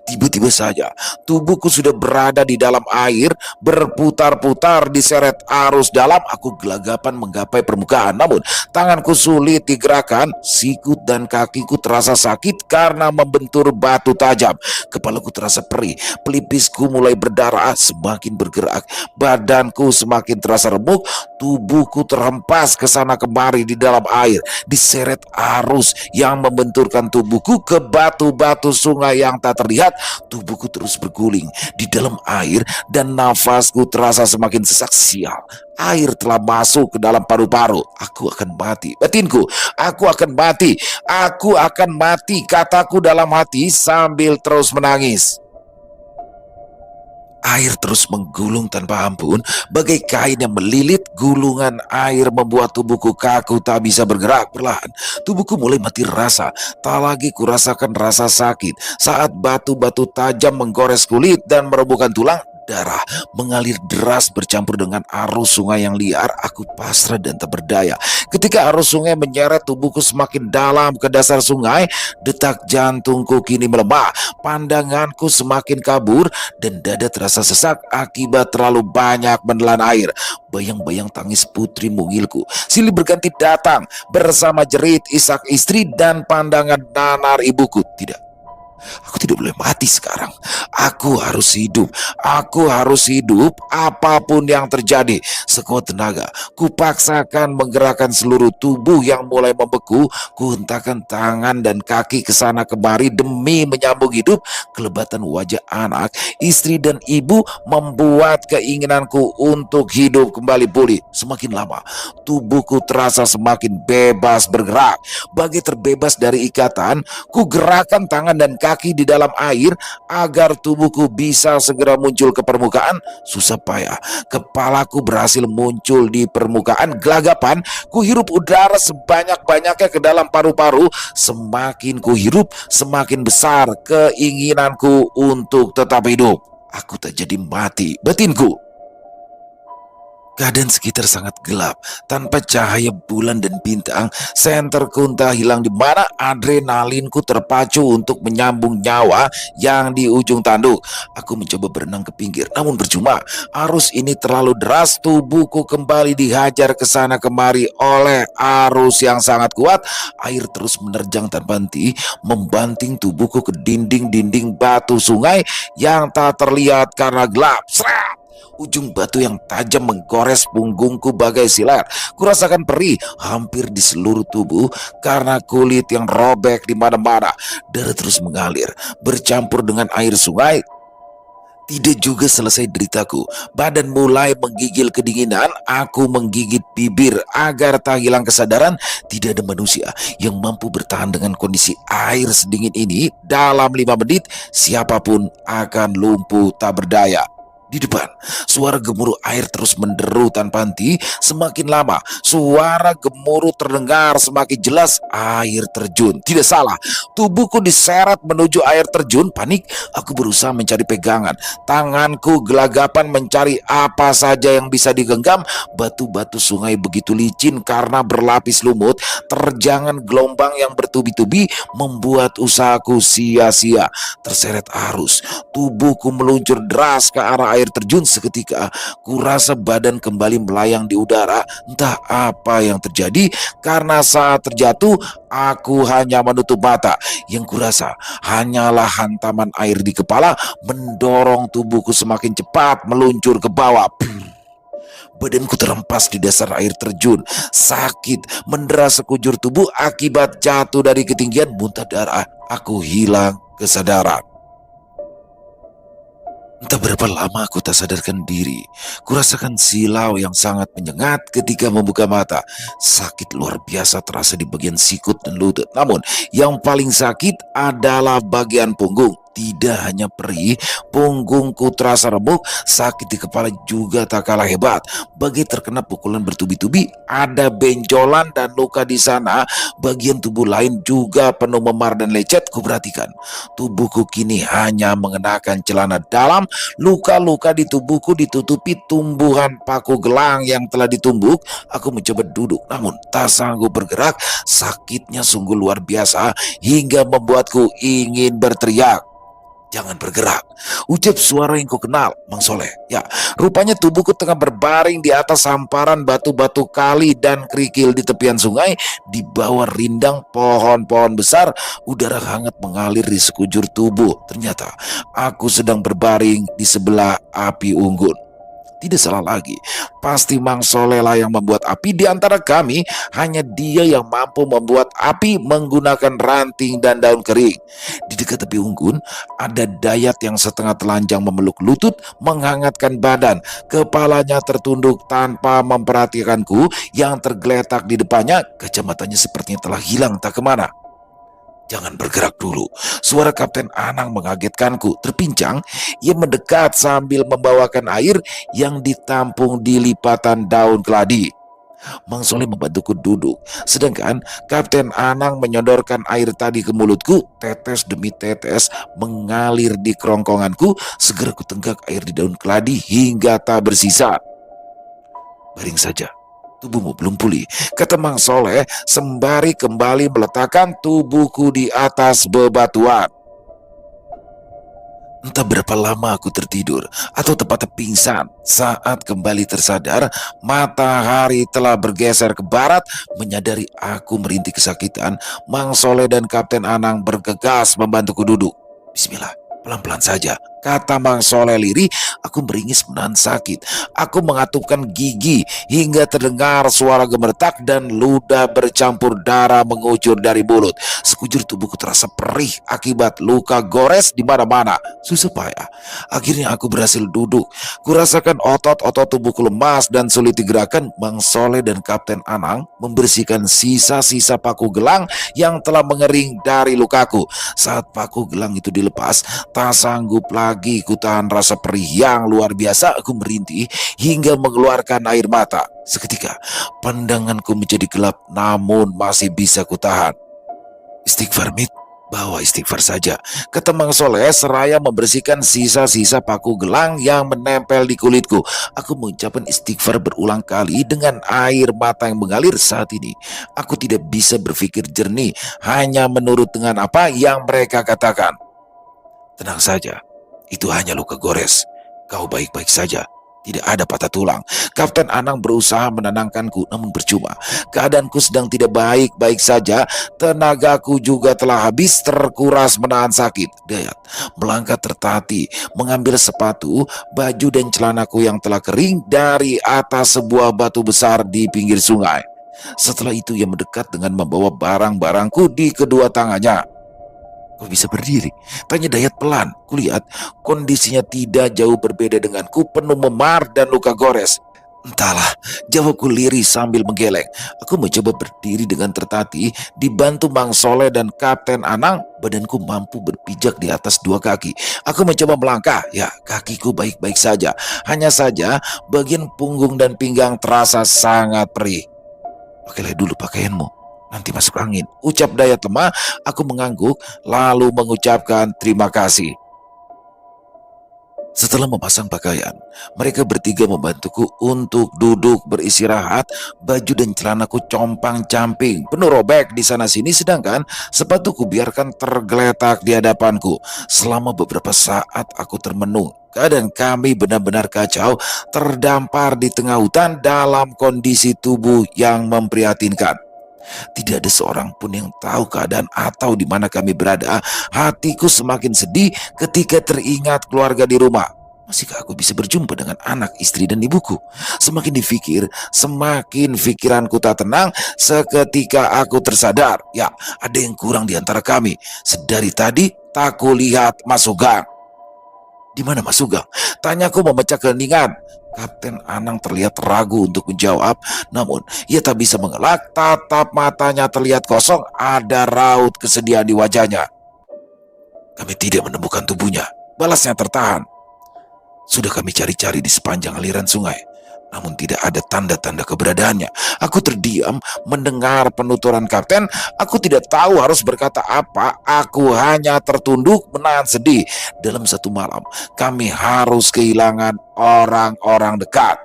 Tiba-tiba saja tubuhku sudah berada di dalam air, berputar-putar diseret arus dalam. Aku gelagapan menggapai permukaan, namun tanganku sulit digerakkan. Sikut dan kakiku terasa sakit karena membentur batu tajam. Kepalaku terasa perih, pelipisku mulai berdarah. Semakin bergerak, badanku semakin terasa remuk. Tubuhku terhempas ke sana kemari di dalam air, diseret arus yang membenturkan tubuhku ke batu-batu sungai yang tak terlihat. Tubuhku terus berguling di dalam air dan nafasku terasa semakin sesak. Sial, air telah masuk ke dalam paru-paru. Aku akan mati, batinku. Aku akan mati. Aku akan mati, kataku dalam hati sambil terus menangis. Air terus menggulung tanpa ampun, bagai kain yang melilit. Gulungan air membuat tubuhku kaku, tak bisa bergerak. Perlahan tubuhku mulai mati rasa. Tak lagi kurasakan rasa sakit saat batu-batu tajam menggores kulit dan merobohkan tulang. Darah mengalir deras bercampur dengan arus sungai yang liar. Aku pasrah dan tak berdaya. Ketika arus sungai menyeret tubuhku semakin dalam ke dasar sungai, detak jantungku kini melemah, pandanganku semakin kabur, dan dada terasa sesak akibat terlalu banyak menelan air. Bayang-bayang tangis putri mungilku silih berganti datang bersama jerit isak istri dan pandangan nanar ibuku. Tidak, aku tidak boleh mati sekarang. Aku harus hidup. Aku harus hidup apapun yang terjadi. Sekuat tenaga, kupaksakan menggerakkan seluruh tubuh yang mulai membeku. Kuhentakkan tangan dan kaki ke sana kemari demi menyambung hidup. Kelebatan wajah anak, istri dan ibu membuat keinginanku untuk hidup kembali pulih. Semakin lama, tubuhku terasa semakin bebas bergerak. Bagai terbebas dari ikatan, ku gerakan tangan dan kaki di dalam air agar tubuhku bisa segera muncul ke permukaan. Susah payah kepalaku berhasil muncul di permukaan. Gelagapan ku hirup udara sebanyak-banyaknya ke dalam paru-paru. Semakin ku hirup, semakin besar keinginanku untuk tetap hidup. Aku tak jadi mati, batinku. Keadaan sekitar sangat gelap, tanpa cahaya bulan dan bintang. Senterku entah hilang di mana. Adrenalinku terpacu untuk menyambung nyawa yang di ujung tanduk. Aku mencoba berenang ke pinggir, namun percuma. Arus ini terlalu deras. Tubuhku kembali dihajar ke sana kemari oleh arus yang sangat kuat. Air terus menerjang tanpa henti, membanting tubuhku ke dinding-dinding batu sungai yang tak terlihat karena gelap. Seret! Ujung batu yang tajam menggores punggungku bagai silet. Kurasakan perih hampir di seluruh tubuh karena kulit yang robek di mana-mana. Darah terus mengalir bercampur dengan air sungai. Tidak juga selesai deritaku, badan mulai menggigil kedinginan, aku menggigit bibir agar tak hilang kesadaran. Tidak ada manusia yang mampu bertahan dengan kondisi air sedingin ini. Dalam 5 menit, siapapun akan lumpuh tak berdaya. Di depan, suara gemuruh air terus menderu tanpa henti. Semakin lama, suara gemuruh terdengar semakin jelas. Air terjun. Tidak salah, tubuhku diseret menuju air terjun. Panik, aku berusaha mencari pegangan. Tanganku gelagapan mencari apa saja yang bisa digenggam. Batu-batu sungai begitu licin karena berlapis lumut. Terjangan gelombang yang bertubi-tubi membuat usahaku sia-sia. Terseret arus, tubuhku meluncur deras ke arah air terjun. Seketika, kurasa badan kembali melayang di udara. Entah apa yang terjadi, karena saat terjatuh, aku hanya menutup mata. Yang kurasa hanyalah hantaman air di kepala mendorong tubuhku semakin cepat meluncur ke bawah. Badanku terhempas di dasar air terjun. Sakit mendera sekujur tubuh akibat jatuh dari ketinggian. Muntah darah, aku hilang kesadaran. Entah berapa lama aku tak sadarkan diri. Kurasakan silau yang sangat menyengat ketika membuka mata. Sakit luar biasa terasa di bagian sikut dan lutut. Namun yang paling sakit adalah bagian punggung. Tidak hanya perih, punggungku terasa remuk. Sakit di kepala juga tak kalah hebat. Bagai terkena pukulan bertubi-tubi. Ada benjolan dan luka di sana. Bagian tubuh lain juga penuh memar dan lecet. Kuperhatikan, tubuhku kini hanya mengenakan celana dalam. Luka-luka di tubuhku ditutupi tumbuhan paku gelang yang telah ditumbuk. Aku mencoba duduk, namun tak sanggup bergerak. Sakitnya sungguh luar biasa hingga membuatku ingin berteriak. "Jangan bergerak," ucap suara yang ku kenal, Mang Soleh. Ya, rupanya tubuhku tengah berbaring di atas hamparan batu-batu kali dan kerikil di tepian sungai. Di bawah rindang pohon-pohon besar, udara hangat mengalir di sekujur tubuh. Ternyata aku sedang berbaring di sebelah api unggun. Tidak salah lagi, pasti Mang Soleh lah yang membuat api. Di antara kami, hanya dia yang mampu membuat api menggunakan ranting dan daun kering. Di dekat tepi unggun, ada Dayat yang setengah telanjang memeluk lutut, menghangatkan badan. Kepalanya tertunduk tanpa memperhatikanku yang tergeletak di depannya. Kacamatanya sepertinya telah hilang tak kemana. "Jangan bergerak dulu," suara Kapten Anang mengagetkanku. Terpincang, ia mendekat sambil membawakan air yang ditampung di lipatan daun keladi. Mang Soleh membantuku duduk, sedangkan Kapten Anang menyodorkan air tadi ke mulutku. Tetes demi tetes mengalir di kerongkonganku. Segera kutenggak air di daun keladi hingga tak bersisa. "Baring saja, tubuhmu belum pulih," kata Mang Soleh sembari kembali meletakkan tubuhku di atas bebatuan. Entah berapa lama aku tertidur, atau tepatnya pingsan. Saat kembali tersadar, matahari telah bergeser ke barat. Menyadari aku merintih kesakitan, Mang Soleh dan Kapten Anang bergegas membantuku duduk. "Bismillah, pelan-pelan saja," kata Mang Soleh lirih. Aku meringis menahan sakit. Aku mengatupkan gigi hingga terdengar suara gemeretak dan ludah bercampur darah mengucur dari mulut. Sekujur tubuhku terasa perih akibat luka gores di mana-mana. Susah payah, akhirnya aku berhasil duduk. Kurasakan otot-otot tubuhku lemas dan sulit digerakkan. Mang Soleh dan Kapten Anang membersihkan sisa-sisa paku gelang yang telah mengering dari lukaku. Saat paku gelang itu dilepas, tak sanggup lagi kutahan rasa perih yang luar biasa. Aku merintih hingga mengeluarkan air mata. Seketika, pandanganku menjadi gelap, namun masih bisa kutahan. "Istighfar, Mit, bawa istighfar saja," kata Mang Soleh seraya membersihkan sisa-sisa paku gelang yang menempel di kulitku. Aku mengucapkan istighfar berulang kali dengan air mata yang mengalir. Saat ini aku tidak bisa berpikir jernih, hanya menurut dengan apa yang mereka katakan. "Tenang saja, itu hanya luka gores. Kau baik-baik saja. Tidak ada patah tulang." Kapten Anang berusaha menenangkanku, namun percuma. Keadaanku sedang tidak baik-baik saja. Tenagaku juga telah habis, terkuras menahan sakit. Dayat melangkah tertati, mengambil sepatu, baju dan celanaku yang telah kering dari atas sebuah batu besar di pinggir sungai. Setelah itu ia mendekat dengan membawa barang-barangku di kedua tangannya. Kau bisa berdiri? Tanya Dayat pelan. Kulihat kondisinya tidak jauh berbeda denganku, penuh memar dan luka gores. Entahlah, jawabku lirih sambil menggeleng. Aku mencoba berdiri dengan tertati, dibantu Mang Soleh dan Kapten Anang. Badanku mampu berpijak di atas dua kaki. Aku mencoba melangkah, ya kakiku baik-baik saja. Hanya saja bagian punggung dan pinggang terasa sangat perih. Pakailah dulu pakaianmu, nanti masuk angin, ucap Dayat lemah. Aku mengangguk, lalu mengucapkan terima kasih. Setelah memasang pakaian, mereka bertiga membantuku untuk duduk beristirahat. Baju dan celanaku compang-camping, penuh robek di sana-sini, sedangkan sepatuku biarkan tergeletak di hadapanku. Selama beberapa saat aku termenung. Keadaan kami benar-benar kacau, terdampar di tengah hutan dalam kondisi tubuh yang memprihatinkan. Tidak ada seorang pun yang tahu keadaan atau di mana kami berada. Hatiku semakin sedih ketika teringat keluarga di rumah. Masihkah aku bisa berjumpa dengan anak, istri, dan ibuku? Semakin dipikir, semakin pikiranku tak tenang. Seketika aku tersadar, ya, ada yang kurang di antara kami. Sedari tadi, tak kulihat Mas Sugeng. Di mana Mas Sugeng? Tanyaku memecah keheningan. Kapten Anang terlihat ragu untuk menjawab, namun ia tak bisa mengelak. Tatap matanya terlihat kosong, ada raut kesedihan di wajahnya. Kami tidak menemukan tubuhnya, balasnya tertahan. Sudah kami cari-cari di sepanjang aliran sungai, namun tidak ada tanda-tanda keberadaannya. Aku terdiam mendengar penuturan kapten. Aku tidak tahu harus berkata apa. Aku hanya tertunduk menahan sedih. Dalam satu malam, kami harus kehilangan orang-orang dekat.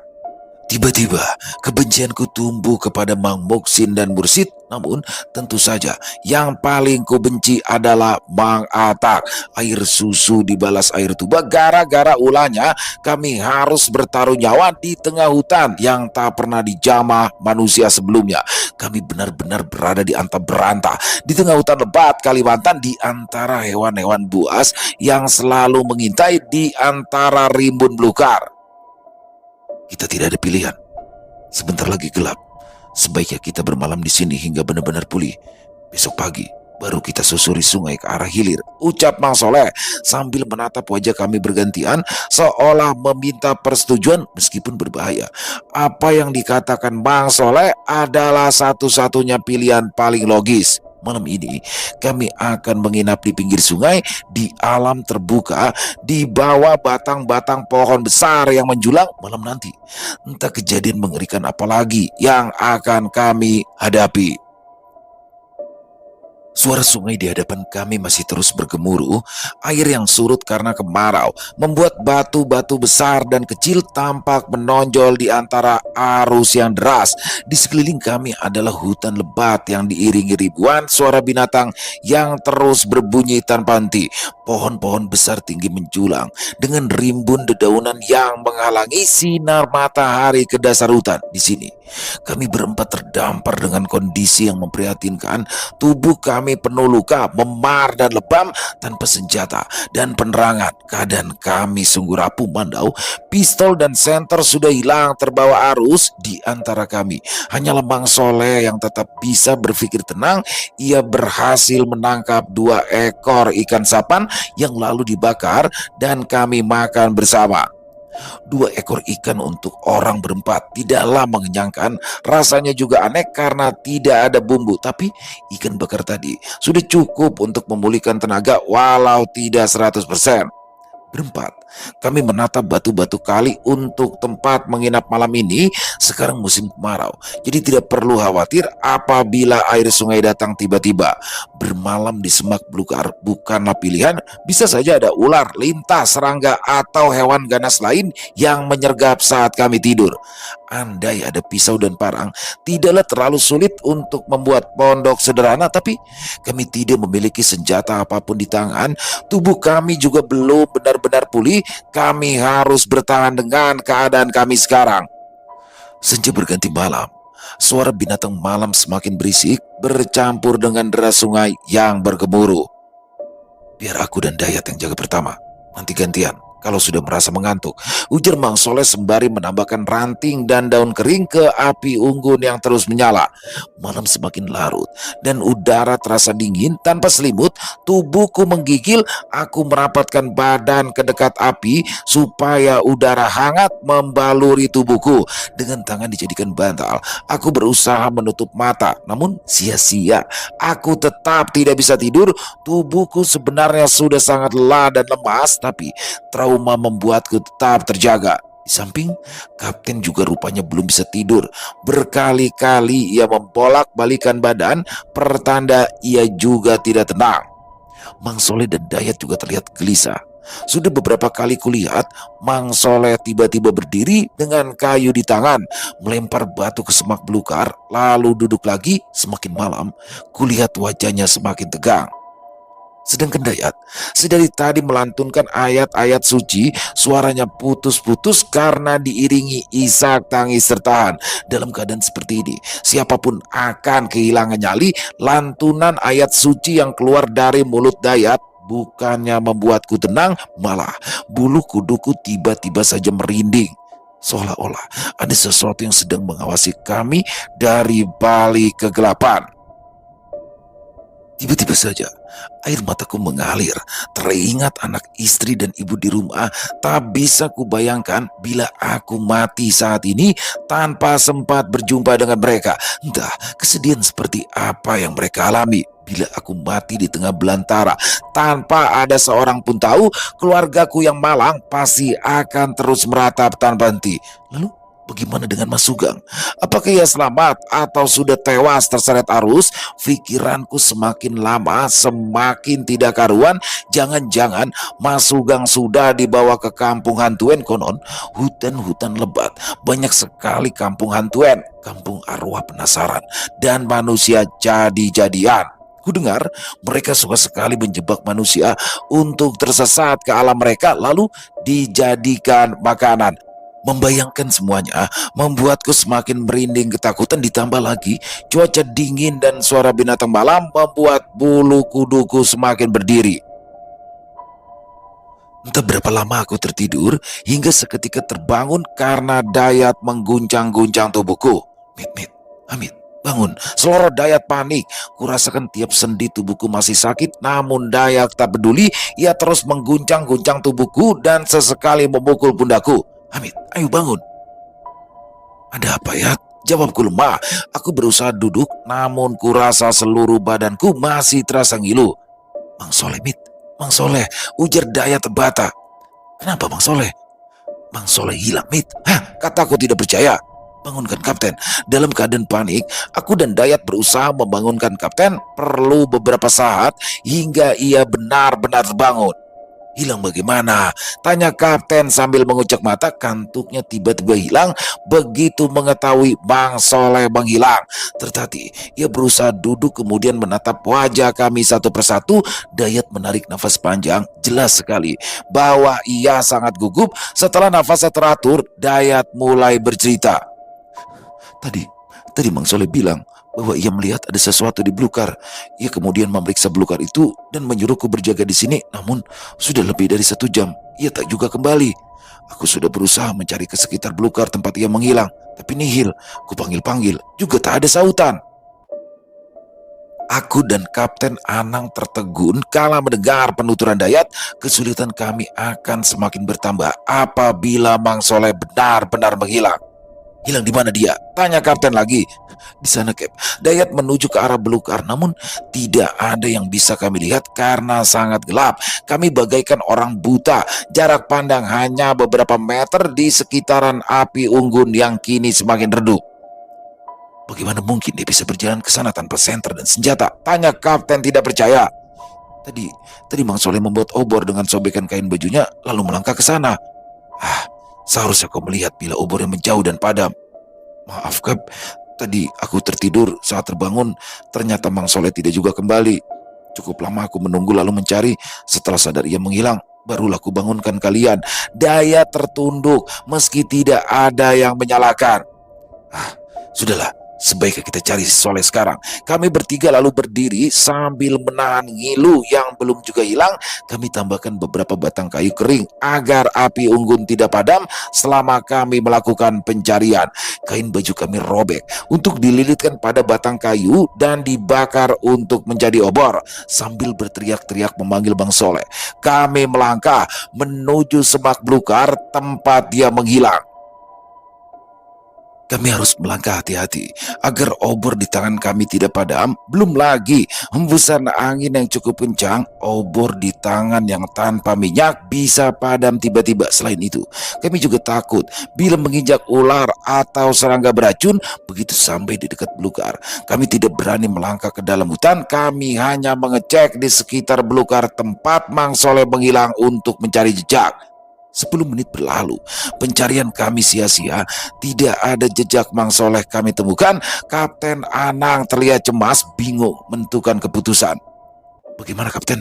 Tiba-tiba, kebencianku tumbuh kepada Mang Muksin dan Mursid. Namun, tentu saja yang paling kubenci adalah Mang Atak. Air susu dibalas air tuba. Gara-gara ulahnya, kami harus bertaruh nyawa di tengah hutan yang tak pernah dijamah manusia sebelumnya. Kami benar-benar berada di antah berantah, di tengah hutan lebat Kalimantan, di antara hewan-hewan buas yang selalu mengintai di antara rimbun belukar. Kita tidak ada pilihan. Sebentar lagi gelap. Sebaiknya kita bermalam di sini hingga benar-benar pulih. Besok pagi baru kita susuri sungai ke arah hilir, ucap Mang Soleh sambil menatap wajah kami bergantian seolah meminta persetujuan meskipun berbahaya. Apa yang dikatakan Mang Soleh adalah satu-satunya pilihan paling logis. Malam ini kami akan menginap di pinggir sungai, di alam terbuka, di bawah batang-batang pohon besar yang menjulang. Malam nanti entah kejadian mengerikan apa lagi yang akan kami hadapi. Suara sungai di hadapan kami masih terus bergemuruh. Air yang surut karena kemarau membuat batu-batu besar dan kecil tampak menonjol di antara arus yang deras. Di sekeliling kami adalah hutan lebat yang diiringi ribuan suara binatang yang terus berbunyi tanpa henti. Pohon-pohon besar tinggi menjulang dengan rimbun dedaunan yang menghalangi sinar matahari ke dasar hutan. Di sini kami berempat terdampar dengan kondisi yang memprihatinkan. Tubuh kami penuh luka, memar dan lebam, tanpa senjata dan penerangan. Keadaan kami sungguh rapuh mandau. Pistol dan senter sudah hilang terbawa arus. Di antara kami hanyalah Mang Soleh yang tetap bisa berpikir tenang. Ia berhasil menangkap 2 ekor ikan sapan yang lalu dibakar dan kami makan bersama. 2 ekor ikan untuk orang berempat tidaklah mengenyangkan. Rasanya juga aneh karena tidak ada bumbu. Tapi ikan bakar tadi sudah cukup untuk memulihkan tenaga walau tidak 100%. Berempat, kami menatap batu-batu kali untuk tempat menginap malam ini. Sekarang musim kemarau, jadi tidak perlu khawatir apabila air sungai datang tiba-tiba. Bermalam di semak belukar bukanlah pilihan. Bisa saja ada ular, lintah, serangga, atau hewan ganas lain yang menyergap saat kami tidur. Andai ada pisau dan parang, tidaklah terlalu sulit untuk membuat pondok sederhana. Tapi kami tidak memiliki senjata apapun di tangan. Tubuh kami juga belum benar-benar pulih. Kami harus bertahan dengan keadaan kami sekarang. Senja berganti malam. Suara binatang malam semakin berisik, bercampur dengan deras sungai yang bergemuruh. Biar aku dan Dayat yang jaga pertama, nanti gantian. kalau sudah merasa mengantuk, ujar Mang Soleh sembari menambahkan ranting dan daun kering ke api unggun yang terus menyala. Malam semakin larut dan udara terasa dingin tanpa selimut. Tubuhku menggigil, aku merapatkan badan ke dekat api supaya udara hangat membaluri tubuhku. Dengan tangan dijadikan bantal, aku berusaha menutup mata, namun sia-sia. Aku tetap tidak bisa tidur. Tubuhku sebenarnya sudah sangat lelah dan lemas, tapi trauma membuatku tetap terjaga. Di samping, kapten juga rupanya belum bisa tidur. Berkali-kali ia membolak-balikan badan, pertanda ia juga tidak tenang. Mang Soleh dan Dayat juga terlihat gelisah. Sudah beberapa kali kulihat Mang Soleh tiba-tiba berdiri dengan kayu di tangan, melempar batu ke semak belukar, lalu duduk lagi. Semakin malam, kulihat wajahnya semakin tegang. Sedangkan Dayat sedari tadi melantunkan ayat-ayat suci, suaranya putus-putus karena diiringi isak tangis tertahan. Dalam keadaan seperti ini, siapapun akan kehilangan nyali. Lantunan ayat suci yang keluar dari mulut Dayat bukannya membuatku tenang, malah bulu kuduku tiba-tiba saja merinding. Seolah-olah ada sesuatu yang sedang mengawasi kami dari balik kegelapan. Tiba-tiba saja air mataku mengalir, teringat anak istri dan ibu di rumah. Tak bisa kubayangkan bila aku mati saat ini tanpa sempat berjumpa dengan mereka. Entah kesedihan seperti apa yang mereka alami bila aku mati di tengah belantara tanpa ada seorang pun tahu. Keluargaku yang malang pasti akan terus meratap tanpa henti. Lalu bagaimana dengan Mas Sugeng? Apakah ia selamat atau sudah tewas terseret arus? Pikiranku semakin lama semakin tidak karuan. Jangan-jangan Mas Sugeng sudah dibawa ke kampung hantuen. Konon hutan-hutan lebat, banyak sekali kampung hantuen, kampung arwah penasaran, dan manusia jadi-jadian. Kudengar mereka suka sekali menjebak manusia untuk tersesat ke alam mereka lalu dijadikan makanan. Membayangkan semuanya membuatku semakin merinding ketakutan, ditambah lagi cuaca dingin dan suara binatang malam membuat bulu kuduku semakin berdiri. Entah berapa lama aku tertidur hingga seketika terbangun karena Dayat mengguncang-guncang tubuhku. Mit, Amit, bangun. Seloroh Dayat panik. Kurasakan tiap sendi tubuhku masih sakit, namun Dayat tak peduli. Ia terus mengguncang-guncang tubuhku dan sesekali memukul pundakku. Amit, ayo bangun. Ada apa ya? Jawabku lemah. Aku berusaha duduk, namun kurasa seluruh badanku masih terasa ngilu. Mang Soleh, Mit. Mang Soleh, ujar Dayat terbata. Kenapa Mang Soleh? Mang Soleh hilang, Mit. Hah, kataku tidak percaya. Bangunkan kapten. Dalam keadaan panik, aku dan Dayat berusaha membangunkan kapten. Perlu beberapa saat hingga ia benar-benar terbangun. Hilang bagaimana? Tanya kapten sambil mengucek mata. Kantuknya tiba-tiba hilang begitu mengetahui Mang Soleh menghilang. Tertati, ia berusaha duduk kemudian menatap wajah kami satu persatu. Dayat menarik nafas panjang. Jelas sekali bahwa ia sangat gugup. Setelah nafasnya teratur, Dayat mulai bercerita. Tadi Mang Soleh bilang bahwa ia melihat ada sesuatu di belukar. Ia kemudian memeriksa belukar itu dan menyuruhku berjaga di sini. Namun sudah lebih dari 1 jam, ia tak juga kembali. Aku sudah berusaha mencari ke sekitar belukar tempat ia menghilang, tapi nihil. Kupanggil-panggil, juga tak ada sautan. Aku dan Kapten Anang tertegun kala mendengar penuturan Dayat. Kesulitan kami akan semakin bertambah apabila Mang Soleh benar-benar menghilang. Hilang di mana dia? Tanya kapten lagi. Di sana, Cap. Dayat menuju ke arah belukar, namun tidak ada yang bisa kami lihat karena sangat gelap. Kami bagaikan orang buta. Jarak pandang hanya beberapa meter di sekitaran api unggun yang kini semakin redup. Bagaimana mungkin dia bisa berjalan ke sana tanpa senter dan senjata? Tanya kapten tidak percaya. Tadi Mang Soleh membuat obor dengan sobekan kain bajunya lalu melangkah ke sana. Seharusnya kau melihat bila obornya menjauh dan padam. Maaf, Kap. Tadi aku tertidur, saat terbangun ternyata Mang Soleh tidak juga kembali. Cukup lama aku menunggu lalu mencari. Setelah sadar ia menghilang, barulah aku bangunkan kalian. Dayat tertunduk meski tidak ada yang menyalakan. Sudahlah, Sebaiknya kita cari si Soleh sekarang. Kami bertiga lalu berdiri sambil menahan ngilu yang belum juga hilang. Kami tambahkan beberapa batang kayu kering agar api unggun tidak padam selama kami melakukan pencarian. Kain baju kami robek untuk dililitkan pada batang kayu dan dibakar untuk menjadi obor. Sambil berteriak-teriak memanggil Bang Soleh, kami melangkah menuju semak belukar tempat dia menghilang. Kami harus melangkah hati-hati agar obor di tangan kami tidak padam. Belum lagi hembusan angin yang cukup kencang, obor di tangan yang tanpa minyak bisa padam tiba-tiba. Selain itu, kami juga takut bila menginjak ular atau serangga beracun begitu sampai di dekat belukar. Kami tidak berani melangkah ke dalam hutan. Kami hanya mengecek di sekitar belukar tempat Mang Soleh menghilang untuk mencari jejak. 10 menit berlalu, pencarian kami sia-sia, tidak ada jejak Mang Soleh kami temukan. Kapten Anang terlihat cemas, bingung menentukan keputusan. Bagaimana Kapten?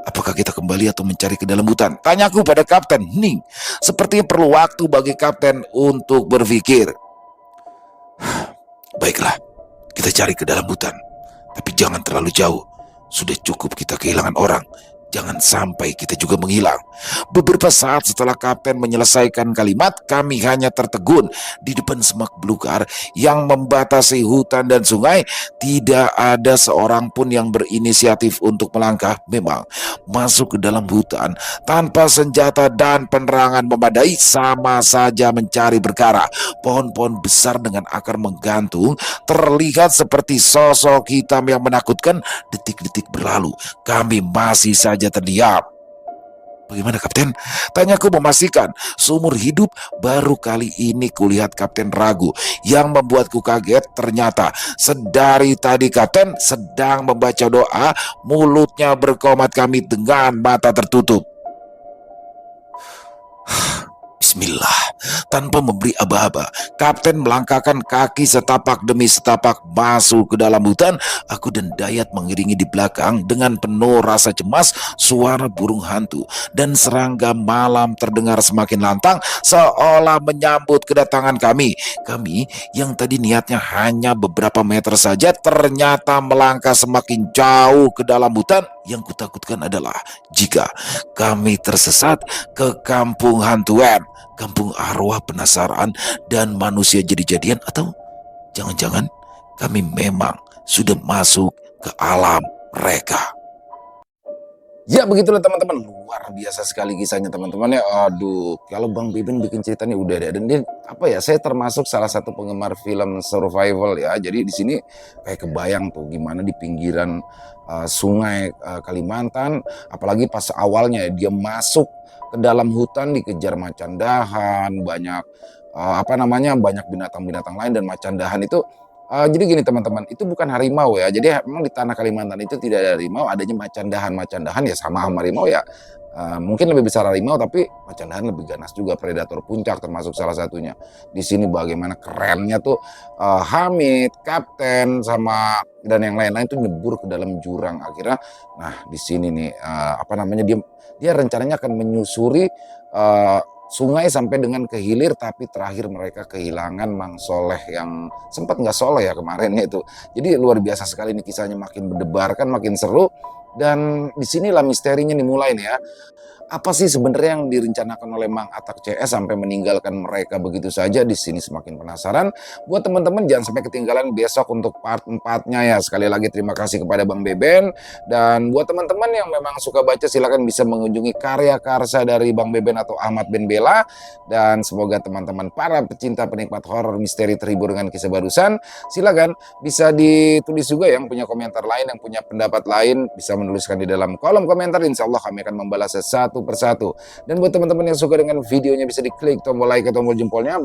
Apakah kita kembali atau mencari ke dalam hutan? Tanyaku pada Kapten Ning. Sepertinya perlu waktu bagi Kapten untuk berpikir. Baiklah, kita cari ke dalam hutan. Tapi jangan terlalu jauh. Sudah cukup kita kehilangan orang. Jangan sampai kita juga menghilang. Beberapa saat setelah Kapten menyelesaikan kalimat, kami hanya tertegun di depan semak belukar yang membatasi hutan dan sungai. Tidak ada seorang pun yang berinisiatif untuk melangkah. Memang masuk ke dalam hutan tanpa senjata dan penerangan memadai sama saja mencari perkara. Pohon-pohon besar dengan akar menggantung terlihat seperti sosok hitam yang menakutkan. Detik-detik berlalu, kami masih saja terdiam. Bagaimana Kapten? Tanyaku memastikan. Seumur hidup baru kali ini kulihat Kapten ragu. Yang membuatku kaget ternyata sedari tadi Kapten sedang membaca doa, mulutnya berkomat kami dengan mata tertutup. Bismillah. Tanpa memberi aba-aba, Kapten melangkahkan kaki setapak demi setapak masuk ke dalam hutan. Aku dan Dayat mengiringi di belakang dengan penuh rasa cemas. Suara burung hantu dan serangga malam terdengar semakin lantang seolah menyambut kedatangan kami. Kami yang tadi niatnya hanya beberapa meter saja ternyata melangkah semakin jauh ke dalam hutan. Yang kutakutkan adalah jika kami tersesat ke kampung hantuan, kampung arwah penasaran dan manusia jadi-jadian, atau jangan-jangan kami memang sudah masuk ke alam mereka. Ya begitulah teman-teman, luar biasa sekali kisahnya teman-teman ya. Aduh, kalau Bang Beben bikin ceritanya udah ada, dan dia apa ya, saya termasuk salah satu penggemar film survival ya. Jadi di sini kayak kebayang tuh gimana di pinggiran sungai Kalimantan, apalagi pas awalnya dia masuk ke dalam hutan dikejar macan dahan, banyak banyak binatang-binatang lain, dan macan dahan itu jadi gini teman-teman, itu bukan harimau ya. Jadi memang di tanah Kalimantan itu tidak ada harimau, adanya macan dahan. Macan dahan ya sama harimau ya. Mungkin lebih besar harimau, tapi macan dahan lebih ganas juga, predator puncak termasuk salah satunya. Di sini bagaimana kerennya tuh Hamid, Kapten sama dan yang lain-lain tuh nyebur ke dalam jurang akhirnya. Nah, di sini nih dia rencananya akan menyusuri sungai sampai dengan ke hilir, tapi terakhir mereka kehilangan Mang Soleh yang sempat nggak soleh ya kemarin itu. Jadi luar biasa sekali nih kisahnya, makin berdebarkan, makin seru. Dan disinilah misterinya dimulai nih ya. Apa sih sebenarnya yang direncanakan oleh Mang Atak CS sampai meninggalkan mereka begitu saja? Di sini semakin penasaran. Buat teman-teman jangan sampai ketinggalan besok untuk part 4-nya ya. Sekali lagi terima kasih kepada Bang Beben. Dan buat teman-teman yang memang suka baca, silakan bisa mengunjungi karya karsa dari Bang Beben atau Ahmad Ben Bella. Dan semoga teman-teman para pecinta penikmat horor misteri terhibur dengan kisah barusan. Silakan bisa ditulis juga yang punya komentar lain, yang punya pendapat lain, bisa menuliskan di dalam kolom komentar. Insya Allah kami akan membalas satu persatu. Dan buat teman-teman yang suka dengan videonya bisa diklik tombol like atau tombol jempolnya.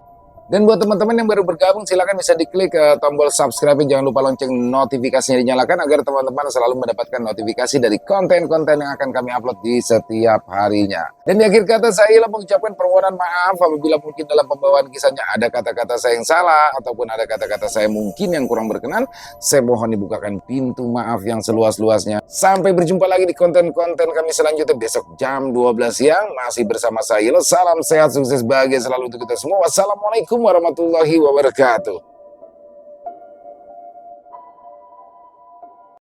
Dan buat teman-teman yang baru bergabung, silakan bisa diklik tombol subscribe, jangan lupa lonceng notifikasinya dinyalakan agar teman-teman selalu mendapatkan notifikasi dari konten-konten yang akan kami upload di setiap harinya. Dan di akhir kata saya mengucapkan permohonan maaf apabila mungkin dalam pembawaan kisahnya ada kata-kata saya yang salah ataupun ada kata-kata saya mungkin yang kurang berkenan. Saya mohon dibukakan pintu maaf yang seluas-luasnya. Sampai berjumpa lagi di konten-konten kami selanjutnya besok jam 12 siang masih bersama saya. Salam sehat, sukses, bahagia selalu untuk kita semua. Wassalamualaikum warahmatullahi wabarakatuh.